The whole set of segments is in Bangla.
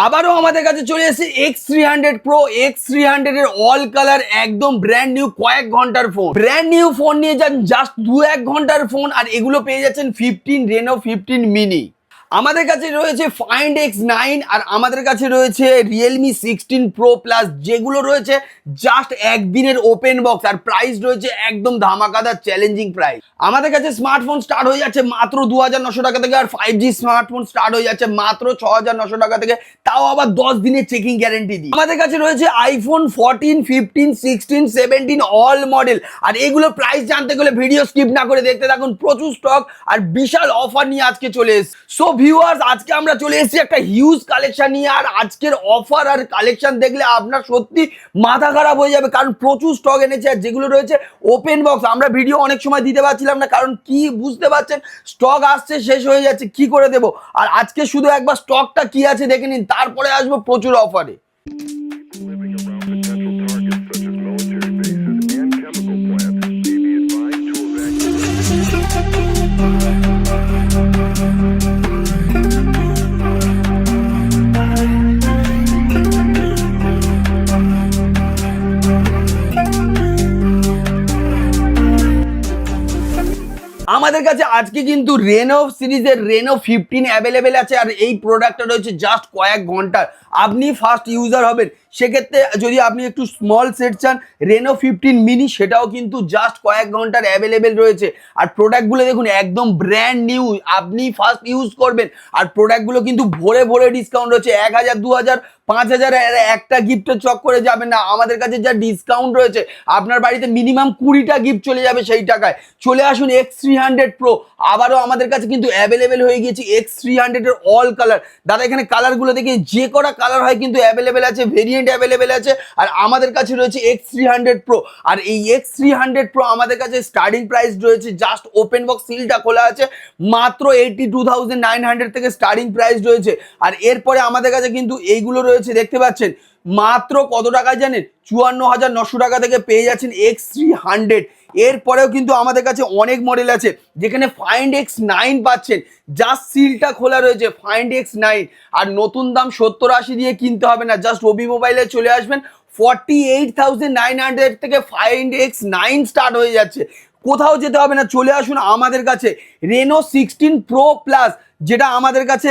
আবারও আমাদের কাছে চলে এসেছে X300 Pro। X300 এর অল কালার একদম ব্র্যান্ড নিউ কয়েক ঘন্টার ফোন। ব্র্যান্ড নিউ ফোন নিয়ে যান জাস্ট 2-1 ঘন্টার ফোন, আর এগুলো পেয়ে যাচ্ছেন 15 Reno 15 মিনি। আমাদের কাছে রয়েছে Find X9 আর আমাদের কাছে রয়েছে Realme 16 Pro Plus, যেগুলো রয়েছে জাস্ট একদিনের ওপেন বক্স, আর প্রাইস রয়েছে একদম ধামাকাদার চ্যালেঞ্জিং প্রাইস। আমাদের কাছে স্মার্টফোন স্টার্ট হয়ে যাচ্ছে মাত্র 2900 টাকা থেকে, আর 5G স্মার্টফোন স্টার্ট হয়ে যাচ্ছে মাত্র 6900 টাকা থেকে, তাও আবার 10 দিনের চেকিং গ্যারেন্টি দিই। আমাদের কাছে রয়েছে iPhone 14, 15, 16, 17 অল মডেল, আর এগুলো প্রাইস জানতে গেলে ভিডিও স্কিপ না করে দেখতে থাকুন। প্রচুর স্টক আর বিশাল অফার নিয়ে আজকে চলে এসেছে। সো ভিউয়ার্স, আজকে আমরা চলে এসেছি একটা হিউজ কালেকশন নিয়ে, আর আজকের অফার আর কালেকশন দেখলে আপনার সত্যি মাথা খারাপ হয়ে যাবে, কারণ প্রচুর স্টক এনেছে। আর যেগুলো রয়েছে ওপেন বক্স, আমরা ভিডিও অনেক সময় দিতে পারছিলাম না, কারণ কি বুঝতে পারছেন স্টক আসছে শেষ হয়ে যাচ্ছে, কি করে দেব। আর আজকে শুধু একবার স্টকটা কি আছে দেখে নিন, তারপরে আসবো প্রচুর অফারে। আমাদের কাছে আজকে কিন্তু রেনো সিরিজের রেনো 15 অ্যাভেলেবেল আছে, আর এই প্রোডাক্টটা রয়েছে জাস্ট কয়েক ঘন্টার। আপনি ফার্স্ট ইউজার হবেন, সেক্ষেত্রে যদি আপনি একটু স্মল সেট চান, রেনো 15 মিনি সেটাও কিন্তু জাস্ট কয়েক ঘন্টার অ্যাভেলেবেল রয়েছে। আর প্রোডাক্টগুলো দেখুন একদম ব্র্যান্ড নিউ, আপনি ফার্স্ট ইউজ করবেন। আর প্রোডাক্টগুলো কিন্তু ভরে ভরে ডিসকাউন্ট রয়েছে, 1000, 2000, 5000 একটা গিফটের চক্করে যাবেন না। আমাদের কাছে যা ডিসকাউন্ট রয়েছে, আপনার বাড়িতে মিনিমাম 20টা গিফট চলে যাবে সেই টাকায়। চলে আসুন X300 Pro। আবারও আমাদের কাছে কিন্তু অ্যাভেলেবেল হয়ে গিয়েছে X300 এর অল কালার। দাদা এখানে কালারগুলো দেখে যে কটা কালার হয় কিন্তু অ্যাভেলেবেল আছে, ভেরিয়েন্ট অ্যাভেলেবেল আছে। আর আমাদের কাছে রয়েছে X300 Pro, আর এই X300 Pro আমাদের কাছে স্টার্টিং প্রাইস রয়েছে জাস্ট ওপেন বক্স সিলটা খোলা আছে মাত্র 82,900 থেকে স্টার্টিং প্রাইস রয়েছে। আর এরপরে আমাদের কাছে কিন্তু এইগুলো রয়েছে, দেখতে পাচ্ছেন মাত্র কত টাকায় জানেন, 54,900 টাকা থেকে পেয়ে যাচ্ছেন X300। এরপরেও কিন্তু আমাদের কাছে অনেক মডেল আছে, যেখানে Find X9 পাচ্ছেন, জাস্ট সিলটা খোলা রয়েছে Find X9। আর নতুন দাম 70-80 দিয়ে কিনতে হবে না, জাস্ট রবি মোবাইলে চলে আসবেন, 48,900 থেকে Find X9 স্টার্ট হয়ে যাচ্ছে। কোথাও যেতে হবে না, চলে আসুন আমাদের কাছে রেনো 16 Pro Plus, যেটা আমাদের কাছে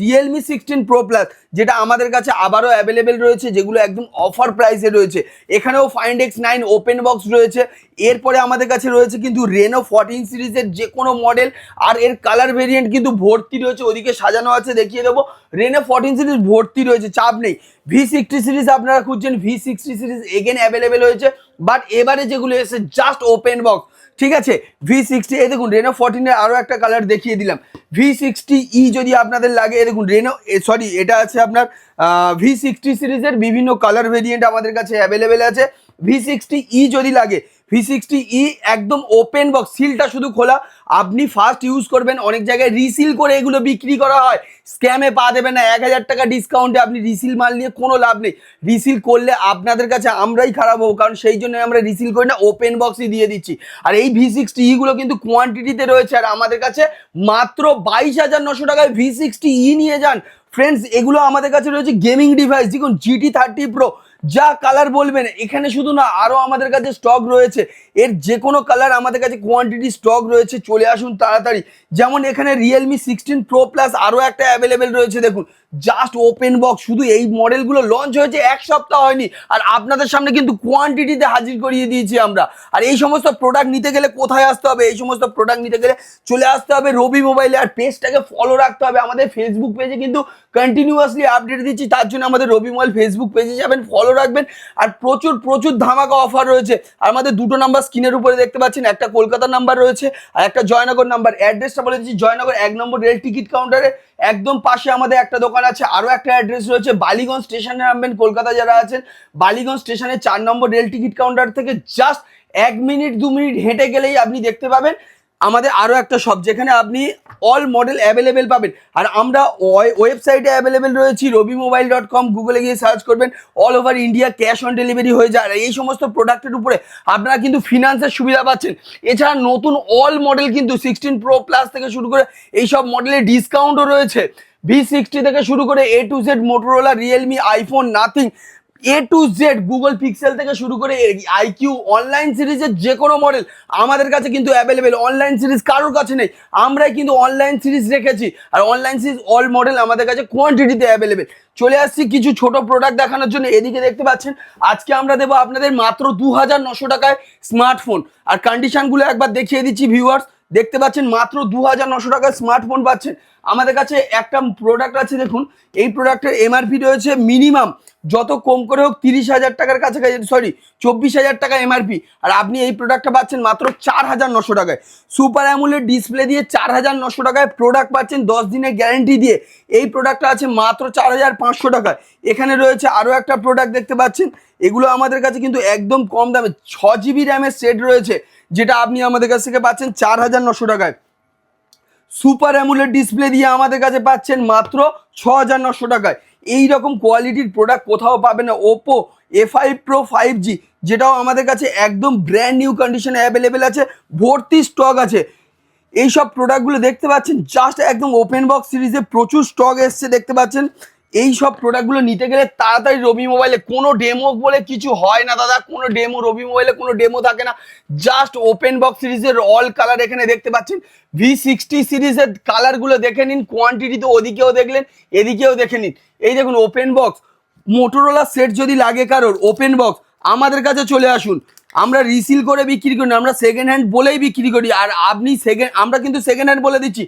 Realme 16 Pro Plus, যেটা আমাদের কাছে আবারও অ্যাভেলেবেল রয়েছে, যেগুলো একদম অফার প্রাইসে রয়েছে। এখানেও Find X9 ওপেন বক্স রয়েছে। এরপরে আমাদের কাছে রয়েছে কিন্তু রেনো 14 সিরিজের যে কোনো মডেল, আর এর কালার ভেরিয়েন্ট কিন্তু ভর্তি রয়েছে, ওদিকে সাজানো আছে, দেখিয়ে দেবো। রেনো 14 সিরিজ ভর্তি রয়েছে, চাপ নেই। V60 সিরিজ আপনারা খুঁজছেন, V60 সিরিজ এগেন অ্যাভেলেবেল হয়েছে, বাট এবারে যেগুলো এসেছে জাস্ট ওপেন বক্স, ঠিক আছে। V60 এই দেখুন রেনো 14 এর আরো একটা কালার দেখিয়ে দিলাম। V60E যদি আপনাদের লাগে, দেখুন এটা আছে আপনার V60 সিরিজের বিভিন্ন কালার ভেরিয়েন্ট আমাদের কাছে অ্যাভেলেবেল আছে। V60E যদি লাগে, V60E একদম ওপেন বক্স, সিলটা শুধু খোলা, আপনি ফার্স্ট ইউজ করবেন। অনেক জায়গায় রিসিল করে এগুলো বিক্রি করা হয়, স্ক্যামে পা দেবেন না। 1000 টাকা ডিসকাউন্টে আপনি রিসিল মাল নিয়ে কোনো লাভ নেই। রিসিল করলে আপনাদের কাছে আমরাই খারাপ হবো, কারণ সেই জন্য আমরা রিসিল করি না, ওপেন বক্সই দিয়ে দিচ্ছি। আর এই V60E গুলো কিন্তু কোয়ান্টিটিতে রয়েছে, আর আমাদের কাছে মাত্র 22,900 টাকায় V60E নিয়ে যান ফ্রেন্ডস। এগুলো আমাদের কাছে রয়েছে গেমিং ডিভাইস, দেখুন GT30 Pro, যা কালার বলবেন। এখানে শুধু না, আরও আমাদের কাছে স্টক রয়েছে, এর যে কোনো কালার আমাদের কাছে কোয়ান্টিটি স্টক রয়েছে, চলে আসুন তাড়াতাড়ি। যেমন এখানে Realme 16 Pro Plus আরও একটা অ্যাভেলেবেল রয়েছে, দেখুন জাস্ট ওপেন বক্স। শুধু এই মডেলগুলো লঞ্চ হয়েছে 1 সপ্তাহ হয়নি, আর আপনাদের সামনে কিন্তু কোয়ান্টিটিতে হাজির করিয়ে দিয়েছি আমরা। আর এই সমস্ত প্রোডাক্ট নিতে গেলে কোথায় আসতে হবে? এই সমস্ত প্রোডাক্ট নিতে গেলে চলে আসতে হবে রবি মোবাইলে, আর পেজটাকে ফলো রাখতে হবে। আমাদের ফেসবুক পেজে কিন্তু কন্টিনিউয়াসলি আপডেট দিচ্ছি, তার জন্য আমাদের রবি মোবাইল ফেসবুক পেজে যাবেন, ফলো রাখবেন। আর প্রচুর প্রচুর ধামাকা অফার রয়েছে। আর আমাদের দুটো নাম্বার স্ক্রিনের উপরে দেখতে পাচ্ছেন, একটা কলকাতার নাম্বার রয়েছে আর একটা জয়নগর নাম্বার। অ্যাড্রেসটা বলে দিচ্ছি, জয়নগর 1 নম্বর রেল টিকিট কাউন্টারে একদম পাশে আমাদের একটা দোকান আছে। আরও একটা অ্যাড্রেস রয়েছে, বালিগঞ্জ স্টেশনে নামবেন, কলকাতা যারা আছেন, বালিগঞ্জ স্টেশনে 4 নম্বর রেল টিকিট কাউন্টার থেকে জাস্ট 1 মিনিট 2 মিনিট হেঁটে গেলেই আপনি দেখতে পাবেন আমাদের আরও একটা শপ, যেখানে আপনি অল মডেল অ্যাভেলেবেল পাবেন। আর আমরা ওয়েবসাইটে অ্যাভেলেবেল রয়েছি robimobile.com, গুগলে গিয়ে সার্চ করবেন, all over India cash on delivery হয়ে যায়। আর এই সমস্ত প্রোডাক্টের উপরে আপনারা কিন্তু ফিনান্সের সুবিধা পাচ্ছেন। এছাড়া নতুন অল মডেল কিন্তু 16 Pro Plus থেকে শুরু করে এইসব মডেলের ডিসকাউন্টও রয়েছে। V60 থেকে শুরু করে A to Z Motorola, Realme, iPhone, nothing, A to Z Google pixel থেকে শুরু করে আইকিউ, অনলাইন সিরিজের যে কোনো মডেল আমাদের কাছে কিন্তু অ্যাভেলেবেল। অনলাইন সিরিজ কারোর কাছে নেই, আমরাই কিন্তু অনলাইন সিরিজ রেখেছি। আর অনলাইন সিরিজ অল মডেল আমাদের কাছে কোয়ান্টিটিতে অ্যাভেলেবেল। চলে আসছি কিছু ছোট প্রোডাক্ট দেখানোর জন্য। এদিকে দেখতে পাচ্ছেন আজকে আমরা দেবো আপনাদের মাত্র 2900 টাকায় স্মার্টফোন। আর কন্ডিশনগুলো একবার দেখিয়ে দিচ্ছি ভিউয়ার্স। দেখতে পাচ্ছেন মাত্র 2900 টাকায় স্মার্টফোন পাচ্ছেন। আমাদের কাছে একটা প্রোডাক্ট আছে, দেখুন এই প্রোডাক্টের এমআরপি রয়েছে মিনিমাম যত কম করে হোক 30,000 টাকার কাছাকাছি, সরি 24,000 টাকা এমআরপি। আর আপনি এই প্রোডাক্টটা পাচ্ছেন মাত্র 4,900 টাকায়। সুপার অ্যামোলেড ডিসপ্লে দিয়ে 4,900 টাকায় প্রোডাক্ট পাচ্ছেন 10 দিনের গ্যারেন্টি দিয়ে। এই প্রোডাক্টটা আছে মাত্র 4,500 টাকায়। এখানে রয়েছে আরও একটা প্রোডাক্ট দেখতে পাচ্ছেন, এগুলো আমাদের কাছে কিন্তু একদম কম দামে 6GB র্যামের সেট রয়েছে, যেটা আপনি আমাদের কাছ থেকে পাচ্ছেন 4,900 টাকায়। সুপার অ্যামোলেড ডিসপ্লে দিয়ে আমাদের কাছে পাচ্ছেন মাত্র 6,900 টাকায়। এই রকম কোয়ালিটির প্রোডাক্ট কোথাও পাবেন না। ওপো A5 Pro 5G, যেটাও আমাদের কাছে একদম ব্র্যান্ড নিউ কন্ডিশনে অ্যাভেলেবেল আছে, ভর্তি স্টক আছে। এই সব প্রোডাক্টগুলো দেখতে পাচ্ছেন জাস্ট একদম ওপেন বক্স সিরিজে প্রচুর স্টক এসছে দেখতে পাচ্ছেন। এই সব প্রোডাক্টগুলো নিতে গেলে তাড়াতাড়ি রবি মোবাইলে, কোনো ডেমো বলে কিছু হয় না দাদা, কোনো ডেমো রবি মোবাইলে কোনো ডেমো থাকে না। জাস্ট ওপেন বক্স সিরিজের অল কালার এখানে দেখতে পাচ্ছেন। V60 সিরিজের কালারগুলো দেখে নিন, কোয়ান্টিটি তো ওদিকেও দেখলেন, এদিকেও দেখে নিন। এই দেখুন ওপেন বক্স, মোটরোলা সেট যদি লাগে কারোর ওপেন বক্স আমাদের কাছে চলে আসুন। আমরা রিসিল করে বিক্রি করি না, আমরা সেকেন্ড হ্যান্ড বলেই বিক্রি করি। আর আপনি আমরা কিন্তু সেকেন্ড হ্যান্ড বলে দিচ্ছি,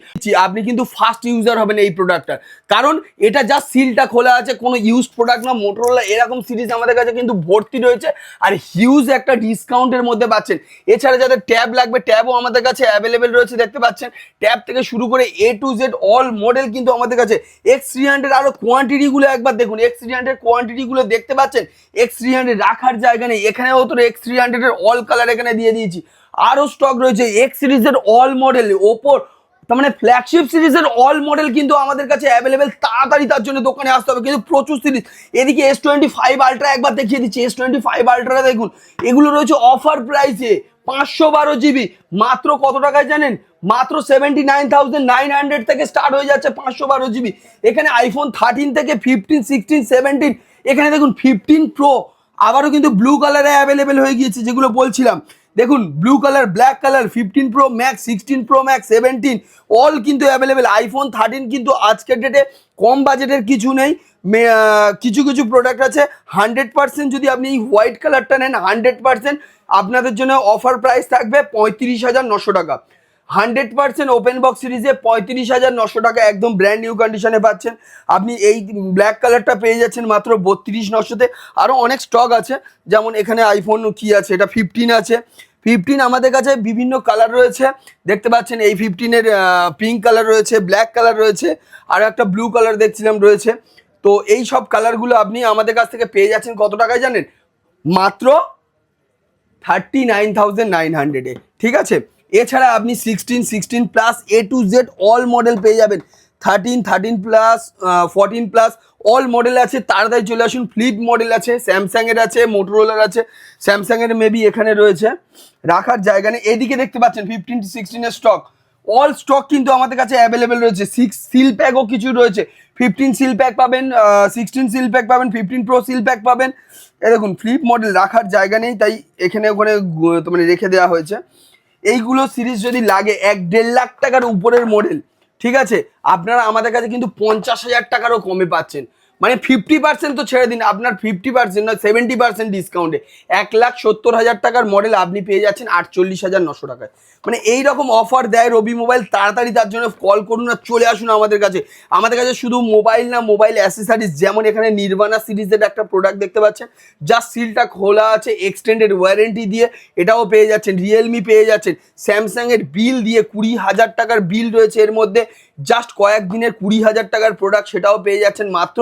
আপনি কিন্তু ফার্স্ট ইউজার হবেন এই প্রোডাক্টটার, কারণ এটা জাস্ট সিলটা খোলা আছে, কোনো ইউজ প্রোডাক্ট না। মোটরোলা এরকম সিরিজ আমাদের কাছে কিন্তু ভর্তি রয়েছে, আর হিউজ একটা ডিসকাউন্টের মধ্যে পাচ্ছেন। এছাড়া যাদের ট্যাব লাগবে, ট্যাবও আমাদের কাছে অ্যাভেলেবেল রয়েছে দেখতে পাচ্ছেন। ট্যাব থেকে শুরু করে A to Z all model কিন্তু আমাদের কাছে। X300 আরও কোয়ান্টিটিগুলো একবার দেখুন, X300 কোয়ান্টিটিগুলো দেখতে পাচ্ছেন। X300 রাখার জায়গা নেই, এখানেও তো X300 অল কালার এখানে দিয়ে দিয়েছি। আরো স্টক রয়েছে X সিরিজের অল মডেল, ওপোর তার মানে ফ্ল্যাগশিপ সিরিজের অল মডেল কিন্তু আমাদের কাছে অ্যাভেলেবেল। তাড়াতাড়ি তার জন্য দোকানে আসতে হবে, কিন্তু প্রচুর সিরিজ। এদিকে S25 আলট্রা একবার দেখিয়ে দিচ্ছি। S25 আলট্রা দেখুন, এগুলো রয়েছে অফার প্রাইসে 512GB। মাত্র কত টাকায় জানেন? মাত্র 79,900 থেকে স্টার্ট হয়ে যাচ্ছে 512GB। এখানে আইফোন 13 থেকে 15, 16, 17, এখানে দেখুন 15 প্রো আবারও কিন্তু ব্লু কালারে অ্যাভেলেবেল হয়ে গিয়েছে, যেগুলো বলছিলাম। দেখুন blue colour, black colour, 15 pro max, 16 pro max, 17 all কিন্তু অ্যাভেলেবেল। আইফোন 13 কিন্তু আজকের ডেটে কম বাজেটের কিছু নেই, কিছু কিছু প্রোডাক্ট আছে। 100% যদি আপনি এই হোয়াইট কালারটা নেন 100% আপনাদের জন্য অফার প্রাইস থাকবে 35,900 টাকা। 100% ওপেন বক্স সিরিজে 35,900 টাকা একদম ব্র্যান্ড নিউ কন্ডিশনে পাচ্ছেন। আপনি এই ব্ল্যাক কালারটা পেয়ে যাচ্ছেন মাত্র 32,900-তে। আরও অনেক স্টক আছে, যেমন এখানে আইফোন কি আছে, এটা 15 আছে। 15 আমাদের কাছে বিভিন্ন কালার রয়েছে দেখতে পাচ্ছেন। এই 15-এর পিঙ্ক কালার রয়েছে, ব্ল্যাক কালার রয়েছে, আর একটা ব্লু কালার দেখছিলাম রয়েছে। তো এই সব কালারগুলো আপনি আমাদের কাছ থেকে পেয়ে যাচ্ছেন কত টাকায় জানেন? মাত্র 39,900-এ, ঠিক আছে। এছাড়া আপনি 16 plus A to Z all model পেয়ে যাবেন। 13 প্লাস, 14 প্লাস অল মডেল আছে। তাড়াতাড়ি চলে আসুন। ফ্লিপ মডেল আছে, স্যামসাংয়ের আছে, মোটরোলার আছে। স্যামসাংয়ের মেবি এখানে রয়েছে, রাখার জায়গা নেই। এদিকে দেখতে পাচ্ছেন 15 to 16-এর স্টক, অল স্টক কিন্তু আমাদের কাছে অ্যাভেলেবেল রয়েছে। 6 সিল প্যাকও কিছু রয়েছে, 15 সিল প্যাক পাবেন, 16 সিল প্যাক পাবেন, 15 প্রো সিল প্যাক পাবেন। এ দেখুন ফ্লিপ মডেল, রাখার জায়গা নেই, তাই এখানে ওখানে মানে রেখে দেওয়া হয়েছে। এইগুলো সিরিজ যদি লাগে 1-1.5 লাখ টাকার উপরের মডেল, ঠিক আছে, আপনারা আমাদের কাছে কিন্তু 50,000 টাকারও কমে পাচ্ছেন। মানে 50% তো ছেড়ে দিন, আপনার 50% না 70% ডিসকাউন্টে 1,70,000 টাকার মডেল আপনি পেয়ে যাচ্ছেন 48,900 টাকায়। মানে এই রকম অফার দেয় রবি মোবাইল। তাড়াতাড়ি তার জন্য কল করুন আর চলে আসুন আমাদের কাছে। আমাদের কাছে শুধু মোবাইল না, মোবাইল অ্যাসেসারিজ, যেমন এখানে নির্বাণা সিরিজের একটা প্রোডাক্ট দেখতে পাচ্ছেন, জাস্ট সিলটা খোলা আছে, এক্সটেন্ডেড ওয়ারেন্টি দিয়ে, এটাও পেয়ে যাচ্ছেন। রিয়েলমি পেয়ে যাচ্ছেন, স্যামসাংয়ের বিল দিয়ে 20,000 টাকার বিল রয়েছে এর মধ্যে, জাস্ট কয়েকদিনের 20,000 টাকার প্রোডাক্ট, সেটাও পেয়ে যাচ্ছেন মাত্র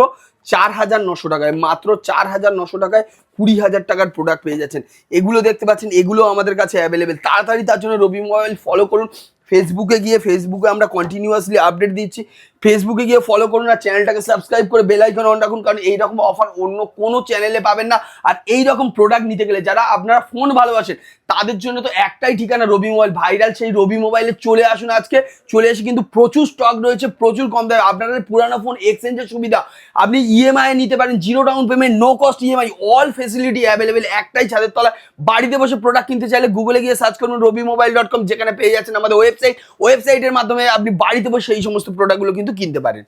4,900 টাকায়। মাত্র 4,900 টাকায় 20,000 টাকার প্রোডাক্ট পেয়ে যাচ্ছেন। এগুলো দেখতে পাচ্ছেন, এগুলো আমাদের কাছে অ্যাভেলেবেল। তাড়াতাড়ি তার জন্য রবি মোবাইল ফলো করুন। ফেসবুকে গিয়ে, ফেসবুকে আমরা কন্টিনিউয়াসলি আপডেট দিচ্ছি, ফেসবুকে গিয়ে ফলো করুন আর চ্যানেলটাকে সাবস্ক্রাইব করে বেল আইকন অন রাখুন, কারণ এইরকম অফার অন্য কোনো চ্যানেলে পাবেন না। আর এইরকম প্রোডাক্ট নিতে গেলে যারা আপনারা ফোন ভালোবাসেন তাদের জন্য তো একটাই ঠিকানা, রবি মোবাইল। ভাইরাল সেই রবি মোবাইলে চলে আসুন আজকে, চলে এসে কিন্তু প্রচুর স্টক রয়েছে, প্রচুর কম দামে। আপনাদের পুরানো ফোন এক্সচেঞ্জের সুবিধা, আপনি ইএমআই নিতে পারেন, 0 down payment, no cost EMI, all facility available একটাই ছাদের তলায়। বাড়িতে বসে প্রোডাক্ট কিনতে চাইলে গুগলে গিয়ে সার্চ করুন robimobile.com, যেখানে পেয়ে যাচ্ছেন আমাদের ওয়েবসাইটের মাধ্যমে আপনি বাড়িতে বসে এই সমস্ত প্রোডাক্টগুলো কিন্তু কিনতে পারেন।